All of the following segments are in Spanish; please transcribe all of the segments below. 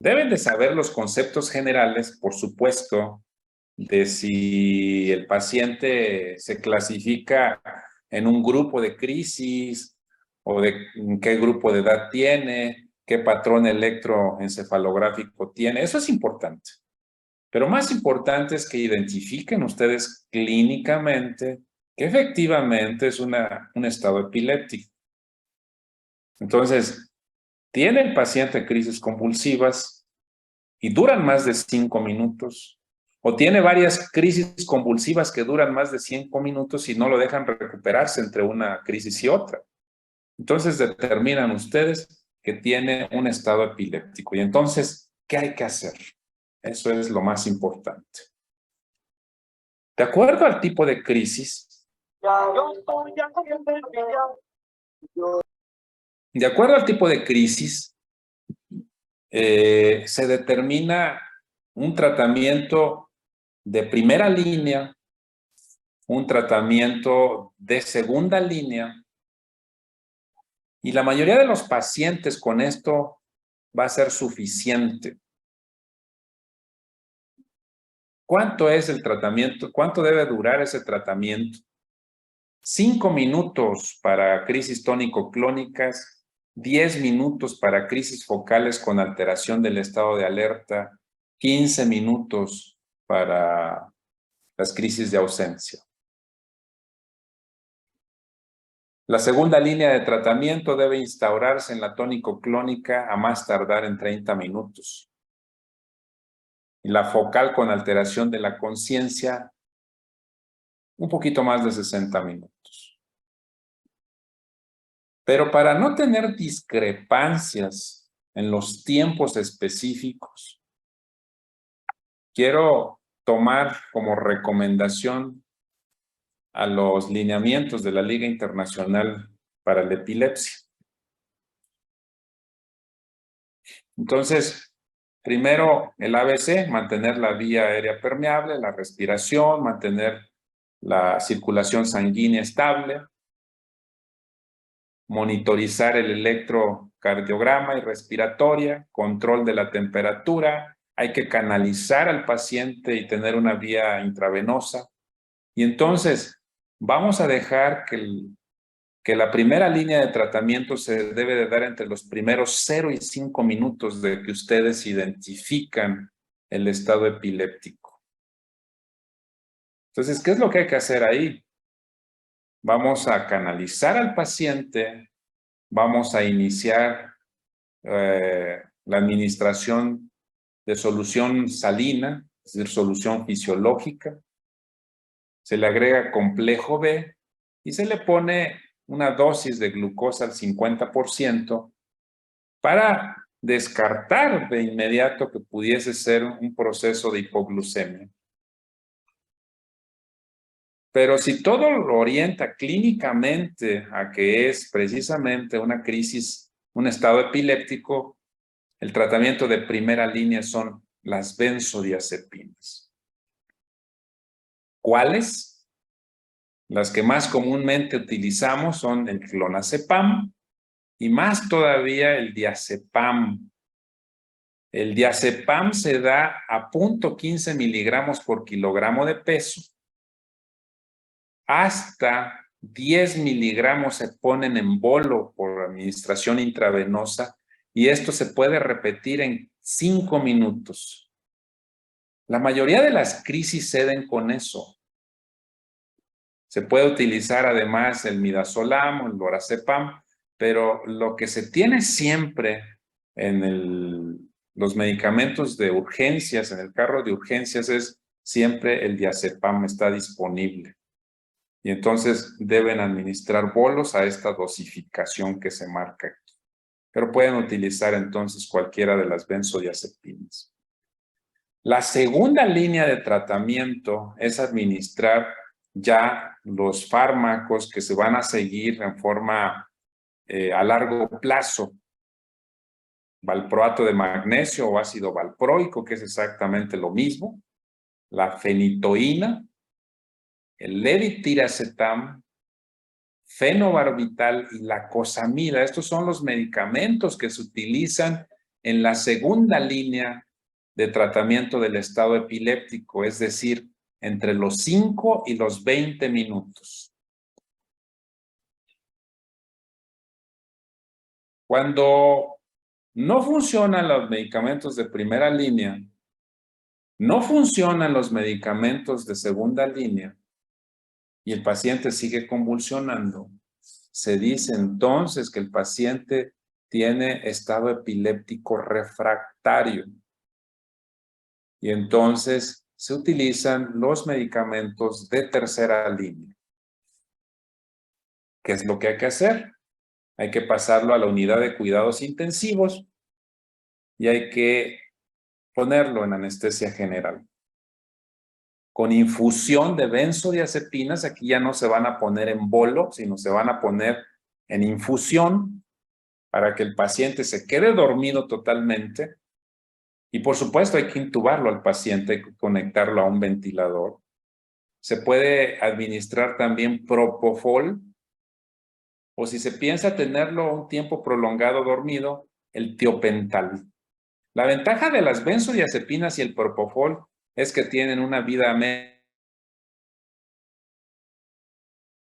Deben de saber los conceptos generales, por supuesto, de si el paciente se clasifica en un grupo de crisis o de qué grupo de edad tiene, qué patrón electroencefalográfico tiene. Eso es importante. Pero más importante es que identifiquen ustedes clínicamente que efectivamente es un estado epiléptico. Entonces, ¿tiene el paciente crisis convulsivas y duran más de 5 minutos? ¿O tiene varias crisis convulsivas que duran más de 5 minutos y no lo dejan recuperarse entre una crisis y otra? Entonces determinan ustedes que tiene un estado epiléptico. Y entonces, ¿qué hay que hacer? Eso es lo más importante. De acuerdo al tipo de crisis, se determina un tratamiento de primera línea, un tratamiento de segunda línea, y la mayoría de los pacientes con esto va a ser suficiente. ¿Cuánto es el tratamiento? ¿Cuánto debe durar ese tratamiento? 5 minutos para crisis tónico-clónicas, 10 minutos para crisis focales con alteración del estado de alerta, 15 minutos para las crisis de ausencia. La segunda línea de tratamiento debe instaurarse en la tónico-clónica a más tardar en 30 minutos. Y la focal con alteración de la conciencia, un poquito más de 60 minutos. Pero para no tener discrepancias en los tiempos específicos, quiero tomar como recomendación a los lineamientos de la Liga Internacional para la Epilepsia. Entonces, primero el ABC, mantener la vía aérea permeable, la respiración, mantener la circulación sanguínea estable, monitorizar el electrocardiograma y respiratoria, control de la temperatura, hay que canalizar al paciente y tener una vía intravenosa. Y entonces, vamos a dejar que la primera línea de tratamiento se debe de dar entre los primeros 0 y 5 minutos de que ustedes identifican el estado epiléptico. Entonces, ¿qué es lo que hay que hacer ahí? Vamos a canalizar al paciente, vamos a iniciar la administración de solución salina, es decir, solución fisiológica. Se le agrega complejo B y se le pone una dosis de glucosa al 50% para descartar de inmediato que pudiese ser un proceso de hipoglucemia. Pero si todo lo orienta clínicamente a que es precisamente una crisis, un estado epiléptico, el tratamiento de primera línea son las benzodiazepinas. ¿Cuáles? Las que más comúnmente utilizamos son el clonazepam y más todavía el diazepam. El diazepam se da a 0.15 miligramos por kilogramo de peso. Hasta 10 miligramos se ponen en bolo por administración intravenosa y esto se puede repetir en 5 minutos. La mayoría de las crisis ceden con eso. Se puede utilizar además el midazolam o el lorazepam, pero lo que se tiene siempre en los medicamentos de urgencias, en el carro de urgencias, es siempre el diazepam está disponible. Y entonces deben administrar bolos a esta dosificación que se marca aquí. Pero pueden utilizar entonces cualquiera de las benzodiazepinas. La segunda línea de tratamiento es administrar ya los fármacos que se van a seguir en forma a largo plazo. Valproato de magnesio o ácido valproico, que es exactamente lo mismo. La fenitoína, el levetiracetam, fenobarbital y la cosamida. Estos son los medicamentos que se utilizan en la segunda línea de tratamiento del estado epiléptico, es decir, entre los 5 y los 20 minutos. Cuando no funcionan los medicamentos de primera línea, no funcionan los medicamentos de segunda línea y el paciente sigue convulsionando, se dice entonces que el paciente tiene estado epiléptico refractario. Y entonces se utilizan los medicamentos de tercera línea. ¿Qué es lo que hay que hacer? Hay que pasarlo a la unidad de cuidados intensivos y hay que ponerlo en anestesia general. Con infusión de benzodiazepinas, aquí ya no se van a poner en bolo, sino se van a poner en infusión para que el paciente se quede dormido totalmente. Y por supuesto hay que intubarlo al paciente, hay que conectarlo a un ventilador. Se puede administrar también propofol, o si se piensa tenerlo un tiempo prolongado dormido, el tiopental. La ventaja de las benzodiazepinas y el propofol es que tienen una vida media.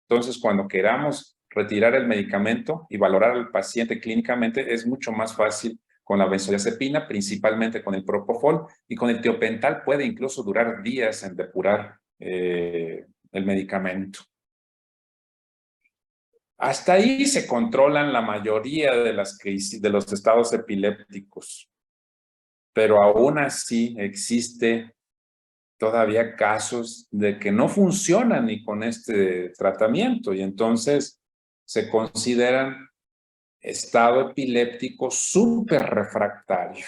Entonces, cuando queramos retirar el medicamento y valorar al paciente clínicamente, es mucho más fácil con la benzodiazepina, principalmente con el propofol, y con el tiopental puede incluso durar días en depurar el medicamento. Hasta ahí se controlan la mayoría de las crisis, de los estados epilépticos, pero aún así existe todavía casos de que no funcionan ni con este tratamiento y entonces se consideran estado epiléptico súper refractario.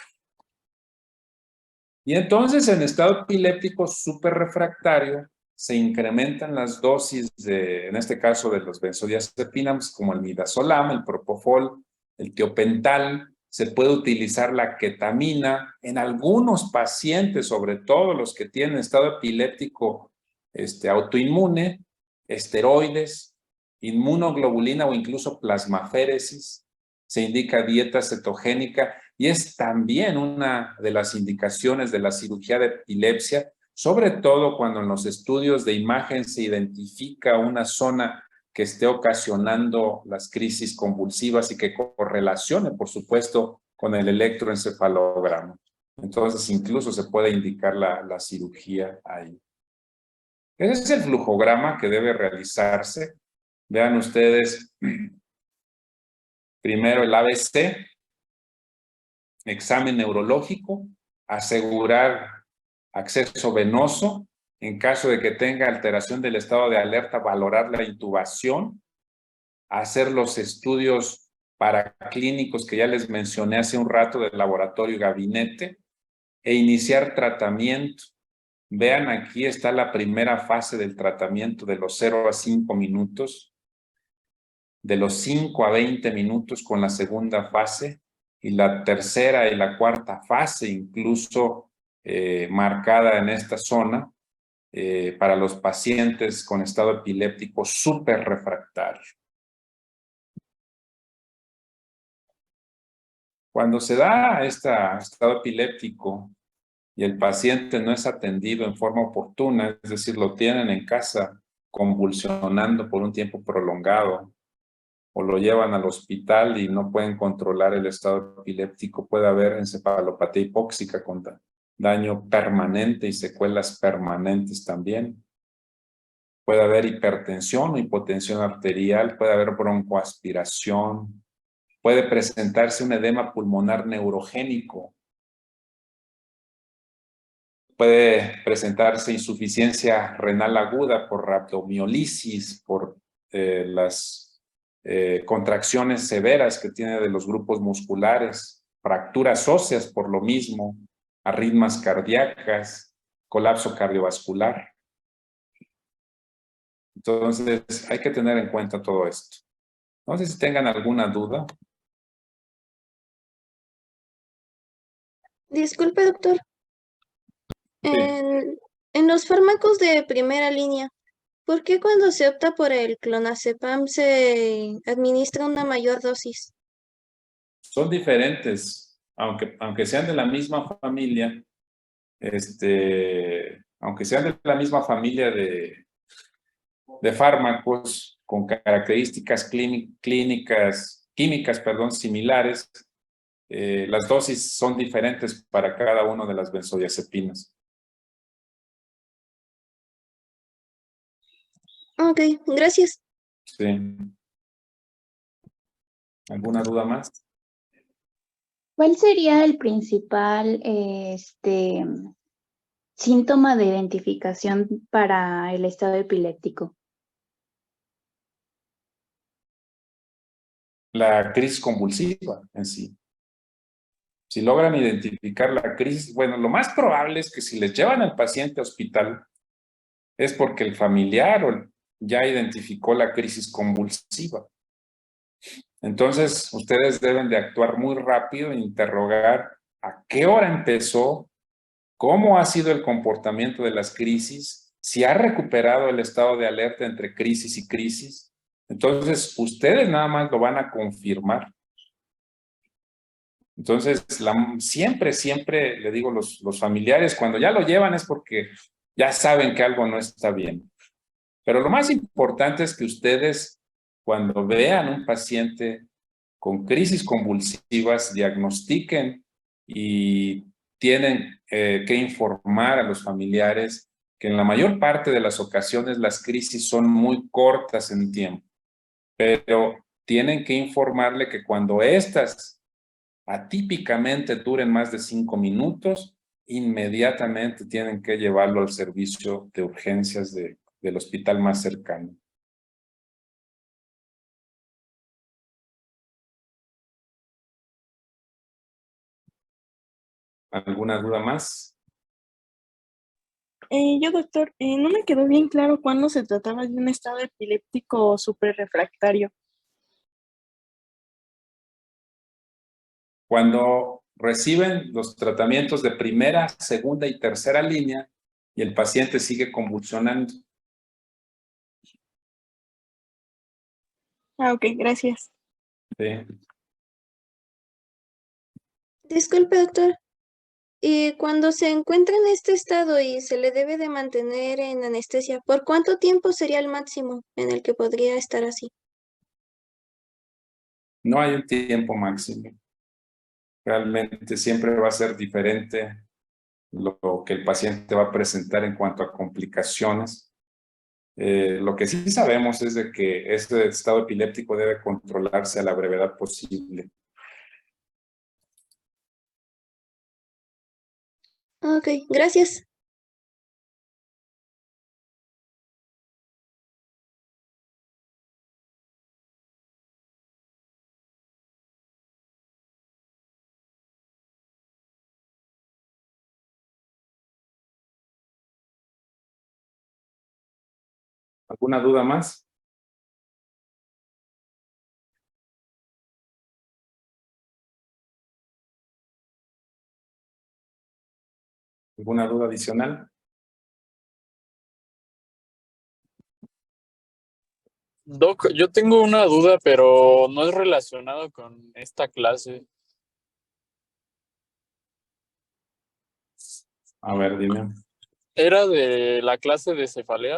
Y entonces en estado epiléptico súper refractario se incrementan las dosis de, en este caso de los benzodiazepinas, como el midazolam, el propofol, el tiopental. Se puede utilizar la ketamina en algunos pacientes, sobre todo los que tienen estado epiléptico autoinmune, esteroides, inmunoglobulina o incluso plasmaféresis. Se indica dieta cetogénica y es también una de las indicaciones de la cirugía de epilepsia, sobre todo cuando en los estudios de imagen se identifica una zona que esté ocasionando las crisis convulsivas y que correlacione, por supuesto, con el electroencefalograma. Entonces, incluso se puede indicar la cirugía ahí. Ese es el flujograma que debe realizarse. Vean ustedes, primero el ABC, examen neurológico, asegurar acceso venoso, en caso de que tenga alteración del estado de alerta, valorar la intubación, hacer los estudios paraclínicos que ya les mencioné hace un rato del laboratorio y gabinete, e iniciar tratamiento. Vean, aquí está la primera fase del tratamiento de los 0 a 5 minutos, de los 5 a 20 minutos con la segunda fase, y la tercera y la cuarta fase incluso marcada en esta zona para los pacientes con estado epiléptico súper refractario. Cuando se da este estado epiléptico y el paciente no es atendido en forma oportuna, es decir, lo tienen en casa convulsionando por un tiempo prolongado, o lo llevan al hospital y no pueden controlar el estado epiléptico, puede haber encefalopatía hipóxica con daño permanente y secuelas permanentes también. Puede haber hipertensión o hipotensión arterial, puede haber broncoaspiración, puede presentarse un edema pulmonar neurogénico, puede presentarse insuficiencia renal aguda por rhabdomiolisis, por las contracciones severas que tiene de los grupos musculares, fracturas óseas por lo mismo, arritmias cardíacas, colapso cardiovascular. Entonces, hay que tener en cuenta todo esto. No sé si tengan alguna duda. Disculpe, doctor. Sí. En los fármacos de primera línea, ¿por qué cuando se opta por el clonazepam se administra una mayor dosis? Son diferentes. aunque sean de la misma familia, aunque sean de la misma familia de fármacos con características químicas, perdón, similares, las dosis son diferentes para cada una de las benzodiazepinas. Ok, gracias. Sí. ¿Alguna duda más? ¿Cuál sería el principal síntoma de identificación para el estado epiléptico? La crisis convulsiva en sí. Si logran identificar la crisis, bueno, lo más probable es que si les llevan al paciente a hospital es porque el familiar ya identificó la crisis convulsiva. Entonces, ustedes deben de actuar muy rápido e interrogar a qué hora empezó, cómo ha sido el comportamiento de las crisis, si ha recuperado el estado de alerta entre crisis y crisis. Entonces, ustedes nada más lo van a confirmar. Entonces, siempre le digo, los familiares, cuando ya lo llevan es porque ya saben que algo no está bien. Pero lo más importante es que ustedes, cuando vean un paciente con crisis convulsivas, diagnostiquen y tienen que informar a los familiares que en la mayor parte de las ocasiones las crisis son muy cortas en tiempo, pero tienen que informarle que cuando estas atípicamente duren más de 5 minutos, inmediatamente tienen que llevarlo al servicio de urgencias del hospital más cercano. ¿Alguna duda más? Doctor, no me quedó bien claro cuándo se trataba de un estado epiléptico superrefractario. Cuando reciben los tratamientos de primera, segunda y tercera línea y el paciente sigue convulsionando. Ah, ok, gracias. ¿Sí? Disculpe, doctor. Y cuando se encuentra en este estado y se le debe de mantener en anestesia, ¿por cuánto tiempo sería el máximo en el que podría estar así? No hay un tiempo máximo. Realmente siempre va a ser diferente lo que el paciente va a presentar en cuanto a complicaciones. Lo que sí sabemos es de que este estado epiléptico debe controlarse a la brevedad posible. Ok, gracias. ¿Alguna duda más? ¿Alguna duda adicional? Doc, yo tengo una duda, pero no es relacionado con esta clase. A ver, dime. Era de la clase de cefalea.